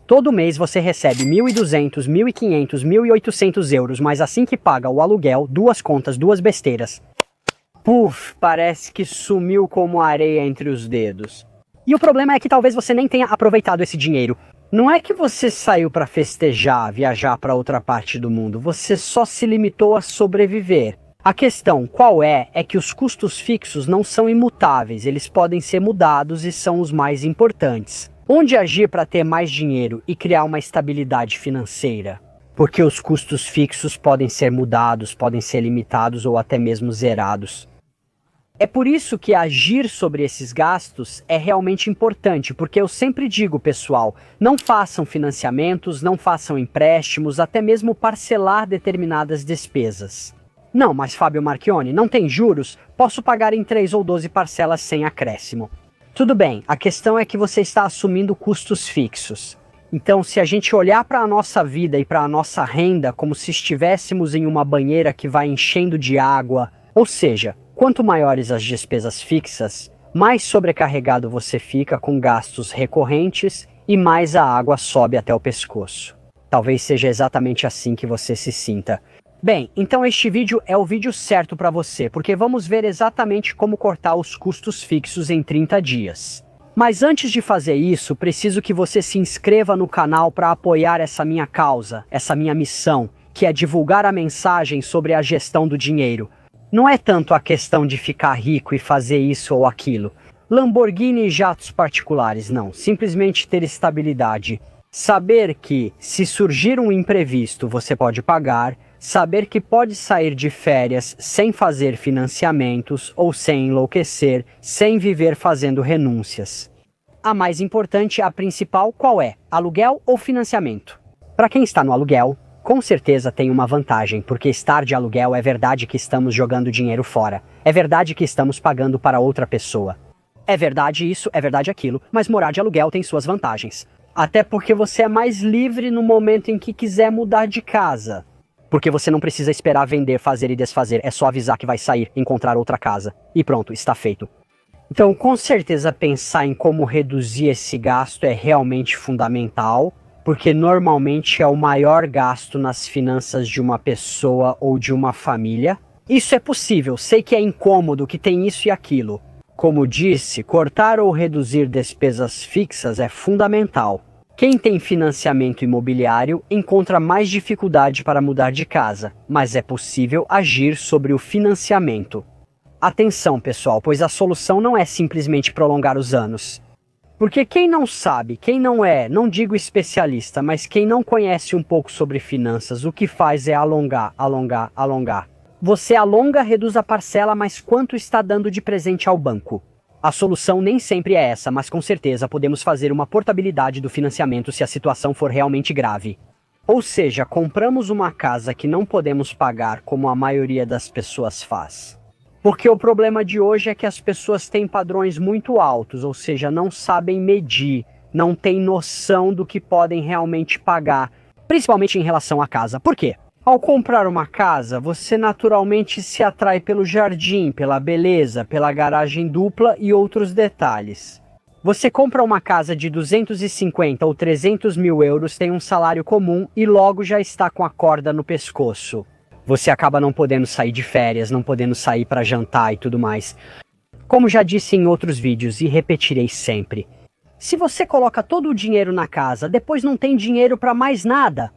Todo mês você recebe 1.200, 1.500, 1.800 euros, mas assim que paga o aluguel, duas contas, duas besteiras. Puf, parece que sumiu como areia entre os dedos. E o problema é que talvez você nem tenha aproveitado esse dinheiro. Não é que você saiu para festejar, viajar para outra parte do mundo, você só se limitou a sobreviver. A questão qual é que os custos fixos não são imutáveis, eles podem ser mudados e são os mais importantes. Onde agir para ter mais dinheiro e criar uma estabilidade financeira? Porque os custos fixos podem ser mudados, podem ser limitados ou até mesmo zerados. É por isso que agir sobre esses gastos é realmente importante, porque eu sempre digo, pessoal, não façam financiamentos, não façam empréstimos, até mesmo parcelar determinadas despesas. Não, mas Fábio Marchione, não tem juros? Posso pagar em 3 ou 12 parcelas sem acréscimo. Tudo bem, a questão é que você está assumindo custos fixos. Então, se a gente olhar para a nossa vida e para a nossa renda como se estivéssemos em uma banheira que vai enchendo de água, ou seja, quanto maiores as despesas fixas, mais sobrecarregado você fica com gastos recorrentes e mais a água sobe até o pescoço. Talvez seja exatamente assim que você se sinta. Bem, então este vídeo é o vídeo certo para você, porque vamos ver exatamente como cortar os custos fixos em 30 dias. Mas antes de fazer isso, preciso que você se inscreva no canal para apoiar essa minha causa, essa minha missão, que é divulgar a mensagem sobre a gestão do dinheiro. Não é tanto a questão de ficar rico e fazer isso ou aquilo. Lamborghini e jatos particulares, não. Simplesmente ter estabilidade. Saber que, se surgir um imprevisto, você pode pagar. Saber que pode sair de férias sem fazer financiamentos ou sem enlouquecer, sem viver fazendo renúncias. A mais importante, a principal, qual é? Aluguel ou financiamento? Para quem está no aluguel, com certeza tem uma vantagem, porque estar de aluguel é verdade que estamos jogando dinheiro fora. É verdade que estamos pagando para outra pessoa. É verdade isso, é verdade aquilo, mas morar de aluguel tem suas vantagens. Até porque você é mais livre no momento em que quiser mudar de casa. Porque você não precisa esperar vender, fazer e desfazer, é só avisar que vai sair, encontrar outra casa. E pronto, está feito. Então, com certeza, pensar em como reduzir esse gasto é realmente fundamental, porque normalmente é o maior gasto nas finanças de uma pessoa ou de uma família. Isso é possível, sei que é incômodo, que tem isso e aquilo. Como disse, cortar ou reduzir despesas fixas é fundamental. Quem tem financiamento imobiliário encontra mais dificuldade para mudar de casa, mas é possível agir sobre o financiamento. Atenção, pessoal, pois a solução não é simplesmente prolongar os anos. Porque quem não sabe, quem não é, não digo especialista, mas quem não conhece um pouco sobre finanças, o que faz é alongar, alongar, alongar. Você alonga, reduz a parcela, mas quanto está dando de presente ao banco? A solução nem sempre é essa, mas com certeza podemos fazer uma portabilidade do financiamento se a situação for realmente grave. Ou seja, compramos uma casa que não podemos pagar como a maioria das pessoas faz. Porque o problema de hoje é que as pessoas têm padrões muito altos, ou seja, não sabem medir, não têm noção do que podem realmente pagar, principalmente em relação à casa. Por quê? Ao comprar uma casa, você naturalmente se atrai pelo jardim, pela beleza, pela garagem dupla e outros detalhes. Você compra uma casa de 250 ou 300 mil euros, tem um salário comum e logo já está com a corda no pescoço. Você acaba não podendo sair de férias, não podendo sair para jantar e tudo mais. Como já disse em outros vídeos e repetirei sempre, se você coloca todo o dinheiro na casa, depois não tem dinheiro para mais nada.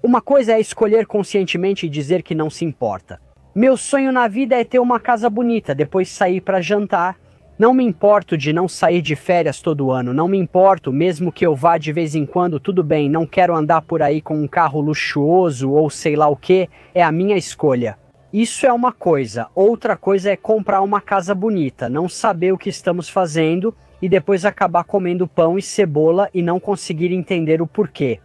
Uma coisa é escolher conscientemente e dizer que não se importa. Meu sonho na vida é ter uma casa bonita, depois sair para jantar. Não me importo de não sair de férias todo ano, não me importo, mesmo que eu vá de vez em quando, tudo bem, não quero andar por aí com um carro luxuoso ou sei lá o que, é a minha escolha. Isso é uma coisa, outra coisa é comprar uma casa bonita, não saber o que estamos fazendo e depois acabar comendo pão e cebola e não conseguir entender o porquê.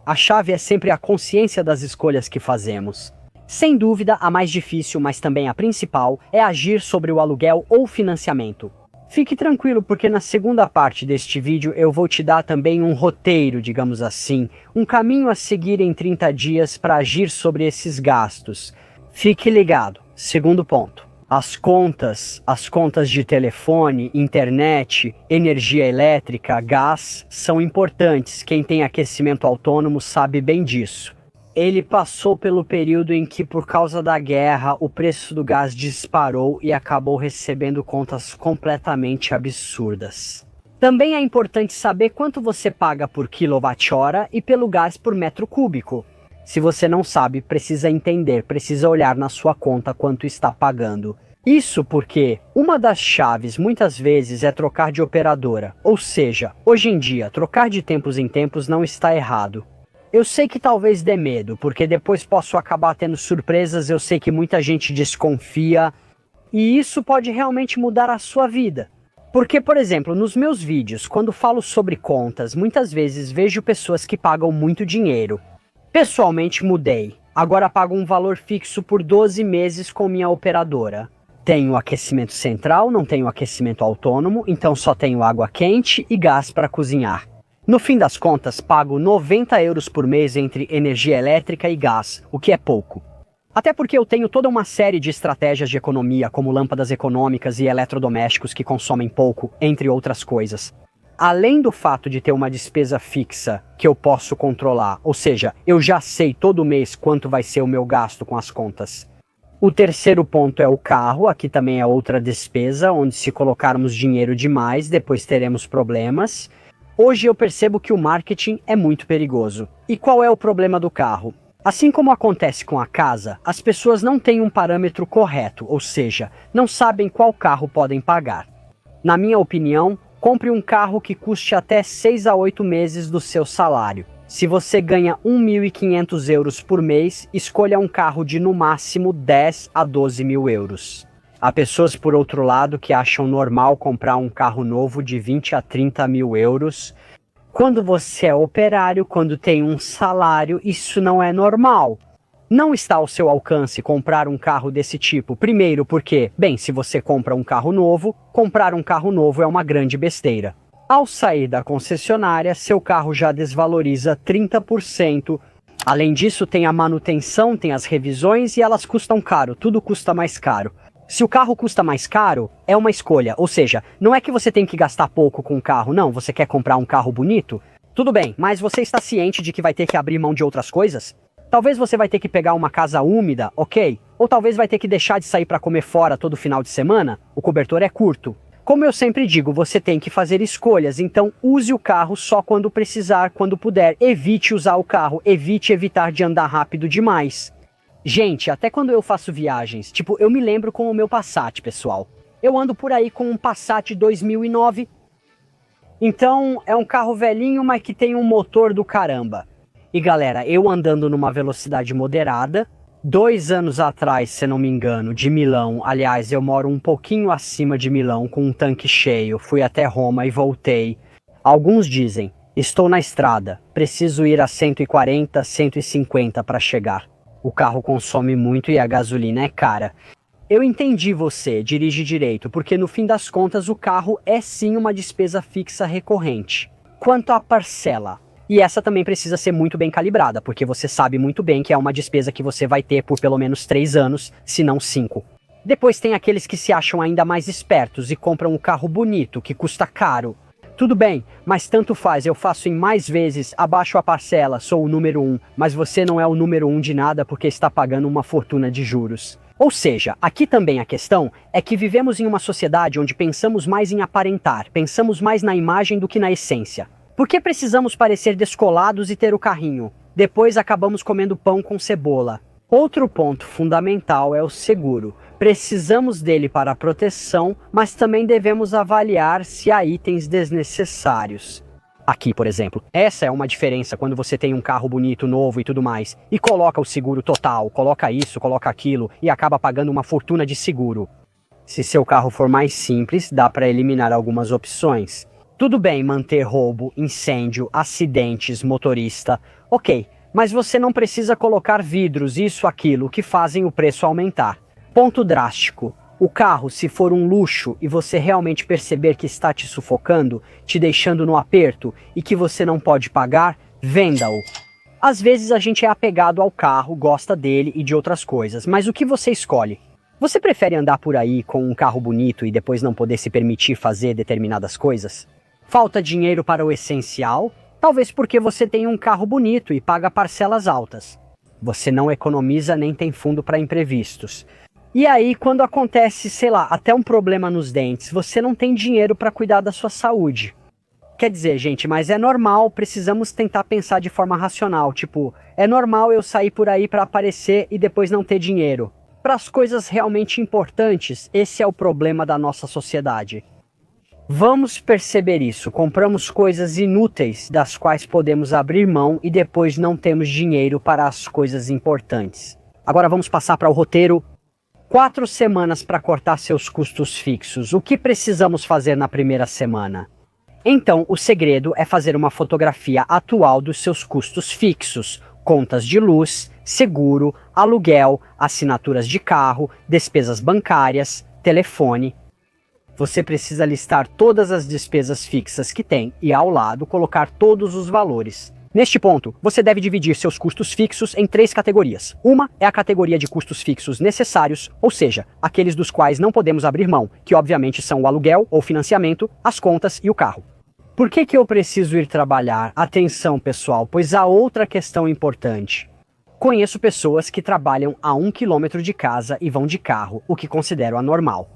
A chave é sempre a consciência das escolhas que fazemos. Sem dúvida, a mais difícil, mas também a principal, é agir sobre o aluguel ou financiamento. Fique tranquilo, porque na segunda parte deste vídeo eu vou te dar também um roteiro, digamos assim, um caminho a seguir em 30 dias para agir sobre esses gastos. Fique ligado. Segundo ponto, As contas de telefone, internet, energia elétrica, gás são importantes. Quem tem aquecimento autônomo sabe bem disso. Ele passou pelo período em que, por causa da guerra, o preço do gás disparou e acabou recebendo contas completamente absurdas. Também é importante saber quanto você paga por quilowatt-hora e pelo gás por metro cúbico. Se você não sabe, precisa entender, precisa olhar na sua conta quanto está pagando. Isso porque uma das chaves muitas vezes é trocar de operadora, ou seja, hoje em dia, trocar de tempos em tempos não está errado. Eu sei que talvez dê medo, porque depois posso acabar tendo surpresas, eu sei que muita gente desconfia, e isso pode realmente mudar a sua vida. Porque, por exemplo, nos meus vídeos, quando falo sobre contas, muitas vezes vejo pessoas que pagam muito dinheiro. Pessoalmente mudei. Agora pago um valor fixo por 12 meses com minha operadora. Tenho aquecimento central, não tenho aquecimento autônomo, então só tenho água quente e gás para cozinhar. No fim das contas, pago 90 euros por mês entre energia elétrica e gás, o que é pouco. Até porque eu tenho toda uma série de estratégias de economia, como lâmpadas econômicas e eletrodomésticos que consomem pouco, entre outras coisas. Além do fato de ter uma despesa fixa que eu posso controlar, ou seja, eu já sei todo mês quanto vai ser o meu gasto com as contas. O terceiro ponto é o carro, aqui também é outra despesa, onde se colocarmos dinheiro demais, depois teremos problemas. Hoje eu percebo que o marketing é muito perigoso. E qual é o problema do carro? Assim como acontece com a casa, as pessoas não têm um parâmetro correto, ou seja, não sabem qual carro podem pagar. Na minha opinião, compre um carro que custe até 6 a 8 meses do seu salário. Se você ganha 1.500 euros por mês, escolha um carro de no máximo 10 a 12 mil euros. Há pessoas, por outro lado, que acham normal comprar um carro novo de 20 a 30 mil euros. Quando você é operário, quando tem um salário, isso não é normal. Não está ao seu alcance comprar um carro desse tipo. Primeiro porque, bem, se você compra um carro novo, comprar um carro novo é uma grande besteira. Ao sair da concessionária, seu carro já desvaloriza 30%. Além disso, tem a manutenção, tem as revisões e elas custam caro, tudo custa mais caro. Se o carro custa mais caro, é uma escolha, ou seja, não é que você tem que gastar pouco com o carro, não, você quer comprar um carro bonito? Tudo bem, mas você está ciente de que vai ter que abrir mão de outras coisas? Talvez você vai ter que pegar uma casa úmida, ok? Ou talvez vai ter que deixar de sair para comer fora todo final de semana? O cobertor é curto. Como eu sempre digo, você tem que fazer escolhas, então use o carro só quando precisar, quando puder. Evite usar o carro, evite evitar de andar rápido demais. Gente, até quando eu faço viagens, tipo, eu me lembro com o meu Passat, pessoal. Eu ando por aí com um Passat 2009. Então, é um carro velhinho, mas que tem um motor do caramba. E galera, eu andando numa velocidade moderada, 2 anos atrás, se não me engano, de Milão, aliás, eu moro um pouquinho acima de Milão com um tanque cheio, fui até Roma e voltei. Alguns dizem, estou na estrada, preciso ir a 140, 150 para chegar. O carro consome muito e a gasolina é cara. Eu entendi você, dirige direito, porque no fim das contas o carro é sim uma despesa fixa recorrente. Quanto à parcela, e essa também precisa ser muito bem calibrada, porque você sabe muito bem que é uma despesa que você vai ter por pelo menos 3 anos, se não 5. Depois tem aqueles que se acham ainda mais espertos e compram um carro bonito, que custa caro. Tudo bem, mas tanto faz, eu faço em mais vezes, abaixo a parcela, sou o número 1, mas você não é o número 1 de nada porque está pagando uma fortuna de juros. Ou seja, aqui também a questão é que vivemos em uma sociedade onde pensamos mais em aparentar, pensamos mais na imagem do que na essência. Por que precisamos parecer descolados e ter o carrinho? Depois acabamos comendo pão com cebola. Outro ponto fundamental é o seguro. Precisamos dele para proteção, mas também devemos avaliar se há itens desnecessários. Aqui, por exemplo, essa é uma diferença quando você tem um carro bonito, novo e tudo mais, e coloca o seguro total, coloca isso, coloca aquilo, e acaba pagando uma fortuna de seguro. Se seu carro for mais simples, dá para eliminar algumas opções. Tudo bem manter roubo, incêndio, acidentes, motorista, ok, mas você não precisa colocar vidros, isso, aquilo, que fazem o preço aumentar. Ponto drástico. O carro, se for um luxo e você realmente perceber que está te sufocando, te deixando no aperto e que você não pode pagar, venda-o. Às vezes a gente é apegado ao carro, gosta dele e de outras coisas, mas o que você escolhe? Você prefere andar por aí com um carro bonito e depois não poder se permitir fazer determinadas coisas? Falta dinheiro para o essencial? Talvez porque você tem um carro bonito e paga parcelas altas. Você não economiza nem tem fundo para imprevistos. E aí, quando acontece, sei lá, até um problema nos dentes, você não tem dinheiro para cuidar da sua saúde. Quer dizer, gente, mas é normal, precisamos tentar pensar de forma racional. Tipo, é normal eu sair por aí para aparecer e depois não ter dinheiro. Para as coisas realmente importantes, esse é o problema da nossa sociedade. Vamos perceber isso. Compramos coisas inúteis das quais podemos abrir mão e depois não temos dinheiro para as coisas importantes. Agora vamos passar para o roteiro. 4 semanas para cortar seus custos fixos. O que precisamos fazer na primeira semana? Então, o segredo é fazer uma fotografia atual dos seus custos fixos. Contas de luz, seguro, aluguel, assinaturas de carro, despesas bancárias, telefone. Você precisa listar todas as despesas fixas que tem e, ao lado, colocar todos os valores. Neste ponto, você deve dividir seus custos fixos em 3 categorias. Uma é a categoria de custos fixos necessários, ou seja, aqueles dos quais não podemos abrir mão, que obviamente são o aluguel ou financiamento, as contas e o carro. Por que eu preciso ir trabalhar? Atenção, pessoal, pois há outra questão importante. Conheço pessoas que trabalham a 1 quilômetro de casa e vão de carro, o que considero anormal.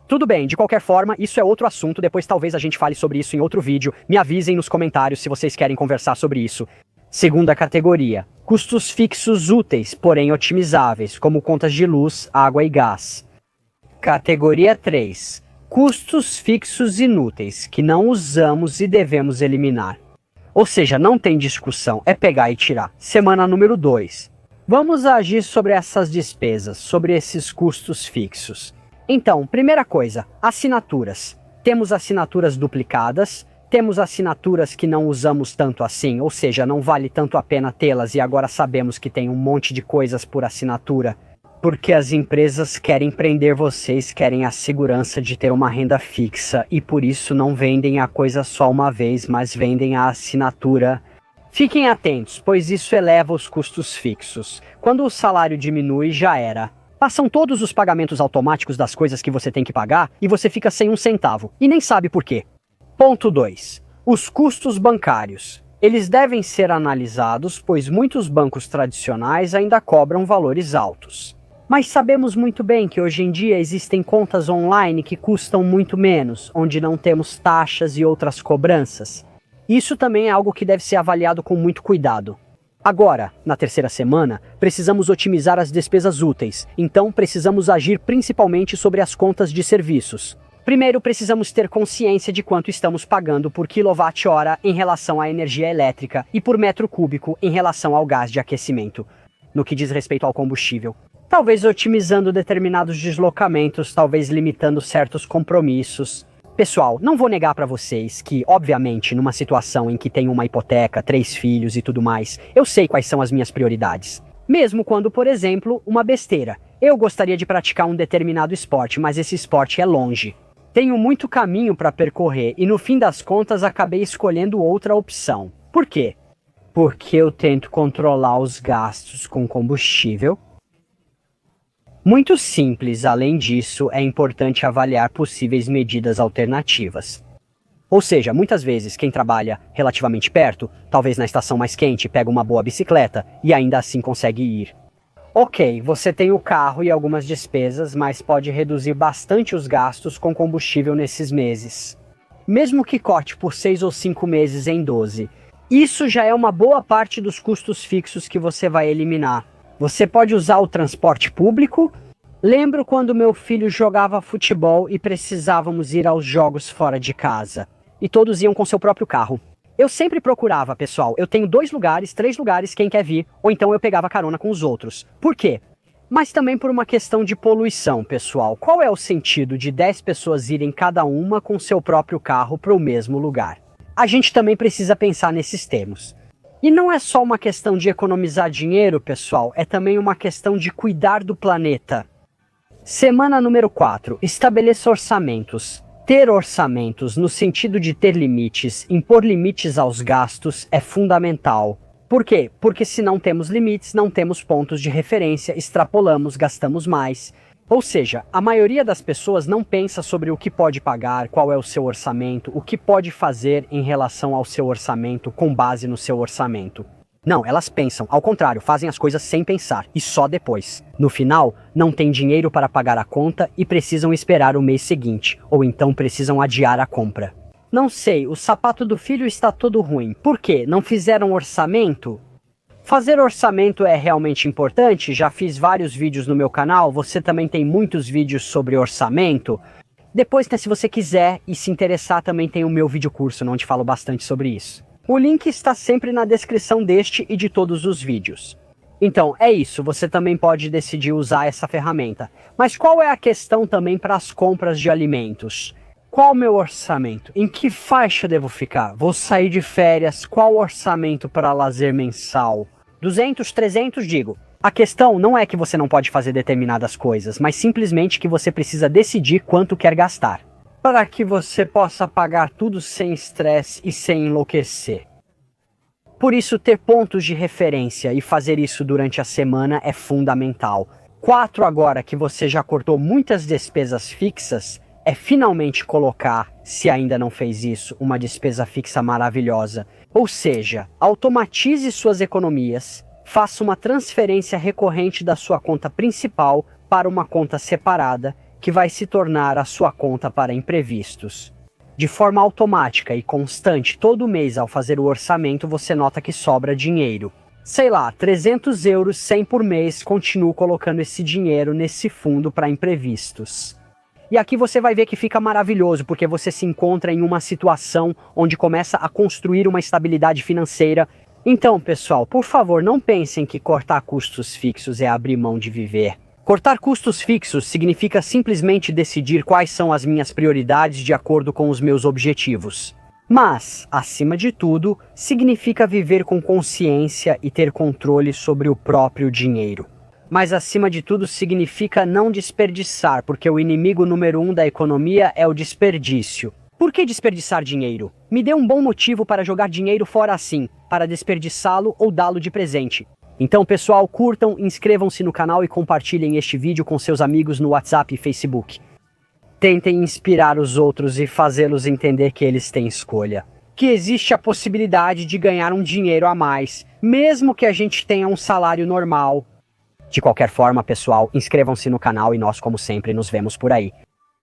Tudo bem, de qualquer forma, isso é outro assunto, depois talvez a gente fale sobre isso em outro vídeo. Me avisem nos comentários se vocês querem conversar sobre isso. Segunda categoria, custos fixos úteis, porém otimizáveis, como contas de luz, água e gás. Categoria 3, custos fixos inúteis, que não usamos e devemos eliminar. Ou seja, não tem discussão, é pegar e tirar. Semana número 2. Vamos agir sobre essas despesas, sobre esses custos fixos. Então, primeira coisa, assinaturas. Temos assinaturas duplicadas, temos assinaturas que não usamos tanto assim, ou seja, não vale tanto a pena tê-las e agora sabemos que tem um monte de coisas por assinatura, porque as empresas querem prender vocês, querem a segurança de ter uma renda fixa e por isso não vendem a coisa só uma vez, mas vendem a assinatura. Fiquem atentos, pois isso eleva os custos fixos. Quando o salário diminui, já era. Passam todos os pagamentos automáticos das coisas que você tem que pagar e você fica sem um centavo, e nem sabe por quê. Ponto 2. Os custos bancários. Eles devem ser analisados, pois muitos bancos tradicionais ainda cobram valores altos. Mas sabemos muito bem que hoje em dia existem contas online que custam muito menos, onde não temos taxas e outras cobranças. Isso também é algo que deve ser avaliado com muito cuidado. Agora, na terceira semana, precisamos otimizar as despesas úteis, então precisamos agir principalmente sobre as contas de serviços. Primeiro, precisamos ter consciência de quanto estamos pagando por quilowatt-hora em relação à energia elétrica e por metro cúbico em relação ao gás de aquecimento, no que diz respeito ao combustível. Talvez otimizando determinados deslocamentos, talvez limitando certos compromissos. Pessoal, não vou negar para vocês que, obviamente, numa situação em que tenho uma hipoteca, 3 filhos e tudo mais, eu sei quais são as minhas prioridades. Mesmo quando, por exemplo, uma besteira. Eu gostaria de praticar um determinado esporte, mas esse esporte é longe. Tenho muito caminho para percorrer e no fim das contas acabei escolhendo outra opção. Por quê? Porque eu tento controlar os gastos com combustível. Muito simples, além disso, é importante avaliar possíveis medidas alternativas. Ou seja, muitas vezes quem trabalha relativamente perto, talvez na estação mais quente, pega uma boa bicicleta e ainda assim consegue ir. Ok, você tem o carro e algumas despesas, mas pode reduzir bastante os gastos com combustível nesses meses. Mesmo que corte por 6 ou 5 meses em 12, isso já é uma boa parte dos custos fixos que você vai eliminar. Você pode usar o transporte público. Lembro quando meu filho jogava futebol e precisávamos ir aos jogos fora de casa. E todos iam com seu próprio carro. Eu sempre procurava, pessoal, eu tenho 2 lugares, 3 lugares, quem quer vir, ou então eu pegava carona com os outros. Por quê? Mas também por uma questão de poluição, pessoal. Qual é o sentido de 10 pessoas irem cada uma com seu próprio carro para o mesmo lugar? A gente também precisa pensar nesses termos. E não é só uma questão de economizar dinheiro, pessoal, é também uma questão de cuidar do planeta. Semana número 4. Estabeleça orçamentos. Ter orçamentos no sentido de ter limites, impor limites aos gastos é fundamental. Por quê? Porque se não temos limites, não temos pontos de referência, extrapolamos, gastamos mais. Ou seja, a maioria das pessoas não pensa sobre o que pode pagar, qual é o seu orçamento, o que pode fazer em relação ao seu orçamento com base no seu orçamento. Não, elas pensam, ao contrário, fazem as coisas sem pensar e só depois. No final, não tem dinheiro para pagar a conta e precisam esperar o mês seguinte, ou então precisam adiar a compra. Não sei, o sapato do filho está todo ruim. Por quê? Não fizeram orçamento? Fazer orçamento é realmente importante, já fiz vários vídeos no meu canal, você também tem muitos vídeos sobre orçamento. Depois, né, se você quiser e se interessar, também tem o meu vídeo curso, onde falo bastante sobre isso. O link está sempre na descrição deste e de todos os vídeos. Então, é isso, você também pode decidir usar essa ferramenta. Mas qual é a questão também para as compras de alimentos? Qual o meu orçamento? Em que faixa devo ficar? Vou sair de férias, qual orçamento para lazer mensal? 200, 300, digo. A questão não é que você não pode fazer determinadas coisas, mas simplesmente que você precisa decidir quanto quer gastar, para que você possa pagar tudo sem estresse e sem enlouquecer. Por isso, ter pontos de referência e fazer isso durante a semana é fundamental. 4 agora que você já cortou muitas despesas fixas, é finalmente colocar, se ainda não fez isso, uma despesa fixa maravilhosa. Ou seja, automatize suas economias, faça uma transferência recorrente da sua conta principal para uma conta separada, que vai se tornar a sua conta para imprevistos. De forma automática e constante, todo mês ao fazer o orçamento você nota que sobra dinheiro. Sei lá, 300 euros, 100 por mês, continuo colocando esse dinheiro nesse fundo para imprevistos. E aqui você vai ver que fica maravilhoso, porque você se encontra em uma situação onde começa a construir uma estabilidade financeira. Então, pessoal, por favor, não pensem que cortar custos fixos é abrir mão de viver. Cortar custos fixos significa simplesmente decidir quais são as minhas prioridades de acordo com os meus objetivos. Mas, acima de tudo, significa viver com consciência e ter controle sobre o próprio dinheiro. Mas acima de tudo significa não desperdiçar, porque o inimigo número 1 da economia é o desperdício. Por que desperdiçar dinheiro? Me dê um bom motivo para jogar dinheiro fora assim, para desperdiçá-lo ou dá-lo de presente. Então, pessoal, curtam, inscrevam-se no canal e compartilhem este vídeo com seus amigos no WhatsApp e Facebook. Tentem inspirar os outros e fazê-los entender que eles têm escolha. Que existe a possibilidade de ganhar um dinheiro a mais, mesmo que a gente tenha um salário normal. De qualquer forma, pessoal, inscrevam-se no canal e nós, como sempre, nos vemos por aí.